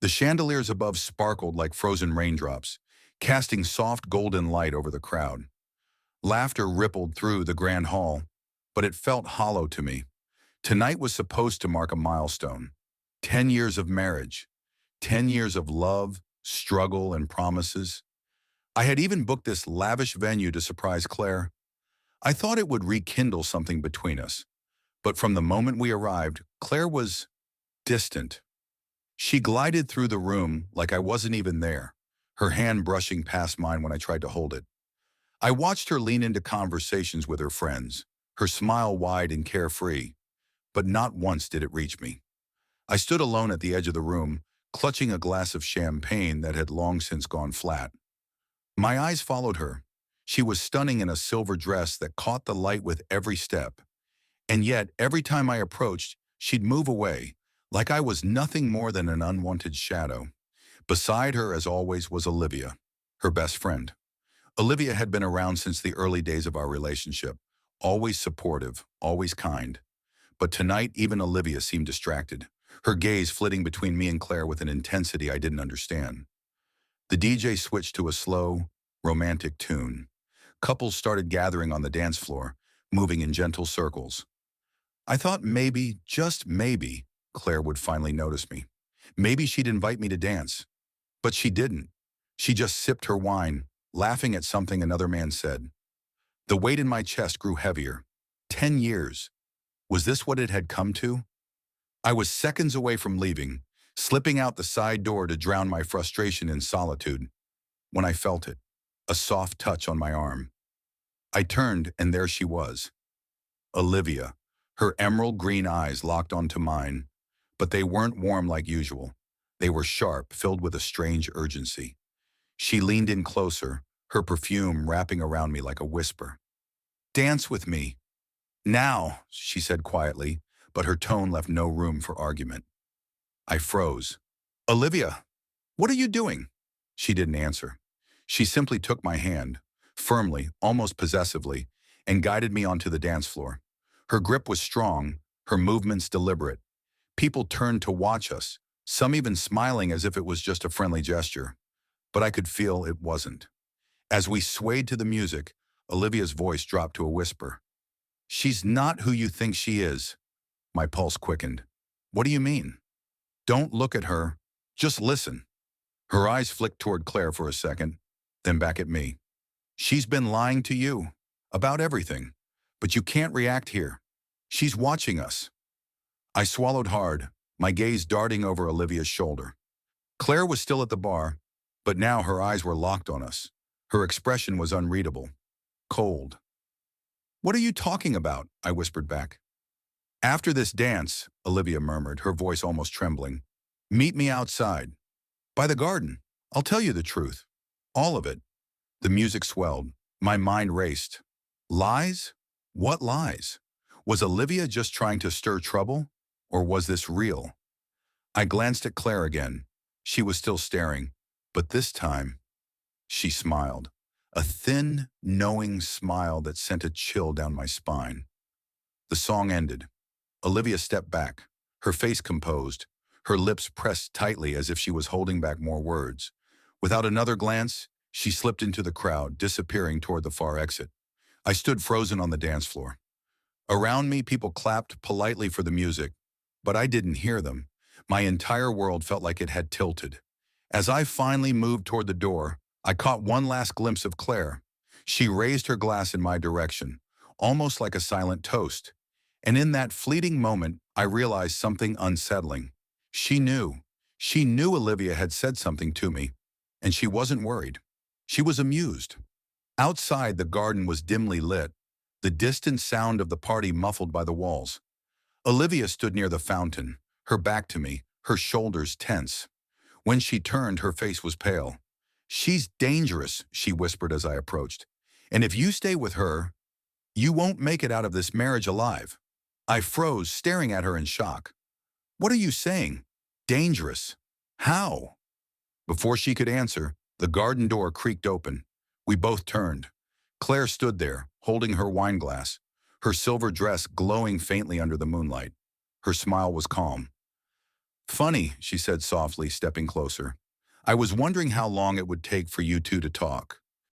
The chandeliers above sparkled like frozen raindrops, casting soft golden light over the crowd. Laughter rippled through the grand hall, but it felt hollow to me. Tonight was supposed to mark a milestone. 10 years of marriage, 10 years of love, struggle, and promises. I had even booked this lavish venue to surprise Claire. I thought it would rekindle something between us. But from the moment we arrived, Claire was distant. She glided through the room like I wasn't even there, her hand brushing past mine when I tried to hold it. I watched her lean into conversations with her friends, her smile wide and carefree, but not once did it reach me. I stood alone at the edge of the room, clutching a glass of champagne that had long since gone flat. My eyes followed her. She was stunning in a silver dress that caught the light with every step. And yet, every time I approached, she'd move away, like I was nothing more than an unwanted shadow. Beside her, as always, was Olivia, her best friend. Olivia had been around since the early days of our relationship, always supportive, always kind. But tonight, even Olivia seemed distracted, her gaze flitting between me and Claire with an intensity I didn't understand. The DJ switched to a slow, romantic tune. Couples started gathering on the dance floor, moving in gentle circles. I thought maybe, just maybe, Claire would finally notice me. Maybe she'd invite me to dance. But she didn't. She just sipped her wine, laughing at something another man said. The weight in my chest grew heavier. 10 years. Was this what it had come to? I was seconds away from leaving, slipping out the side door to drown my frustration in solitude, when I felt it, a soft touch on my arm. I turned, and there she was. Olivia, her emerald green eyes locked onto mine, but they weren't warm like usual. They were sharp, filled with a strange urgency. She leaned in closer, her perfume wrapping around me like a whisper. "Dance with me." "Now," she said quietly, but her tone left no room for argument. I froze. "Olivia, what are you doing?" She didn't answer. She simply took my hand, firmly, almost possessively, and guided me onto the dance floor. Her grip was strong, her movements deliberate. People turned to watch us, some even smiling as if it was just a friendly gesture. But I could feel it wasn't. As we swayed to the music, Olivia's voice dropped to a whisper. "She's not who you think she is." My pulse quickened. "What do you mean?" "Don't look at her. Just listen." Her eyes flicked toward Claire for a second, then back at me. "She's been lying to you. About everything. But you can't react here. She's watching us." I swallowed hard, my gaze darting over Olivia's shoulder. Claire was still at the bar, but now her eyes were locked on us. Her expression was unreadable. Cold. "What are you talking about?" I whispered back. "After this dance," Olivia murmured, her voice almost trembling, "meet me outside. By the garden. I'll tell you the truth. All of it." The music swelled. My mind raced. Lies? What lies? Was Olivia just trying to stir trouble? Or was this real? I glanced at Claire again. She was still staring. But this time, she smiled. A thin, knowing smile that sent a chill down my spine. The song ended. Olivia stepped back, her face composed, her lips pressed tightly as if she was holding back more words. Without another glance, she slipped into the crowd, disappearing toward the far exit. I stood frozen on the dance floor. Around me, people clapped politely for the music, but I didn't hear them. My entire world felt like it had tilted. As I finally moved toward the door, I caught one last glimpse of Claire. She raised her glass in my direction, almost like a silent toast. And in that fleeting moment, I realized something unsettling. She knew. She knew Olivia had said something to me, and she wasn't worried. She was amused. Outside, the garden was dimly lit, the distant sound of the party muffled by the walls. Olivia stood near the fountain, her back to me, her shoulders tense. When she turned, her face was pale. "She's dangerous," she whispered as I approached. "And if you stay with her, you won't make it out of this marriage alive." I froze, staring at her in shock. "What are you saying? Dangerous? How?" Before she could answer, the garden door creaked open. We both turned. Claire stood there, holding her wine glass, her silver dress glowing faintly under the moonlight. Her smile was calm. Funny, she said softly, stepping closer. I was wondering how long it would take for you two to talk.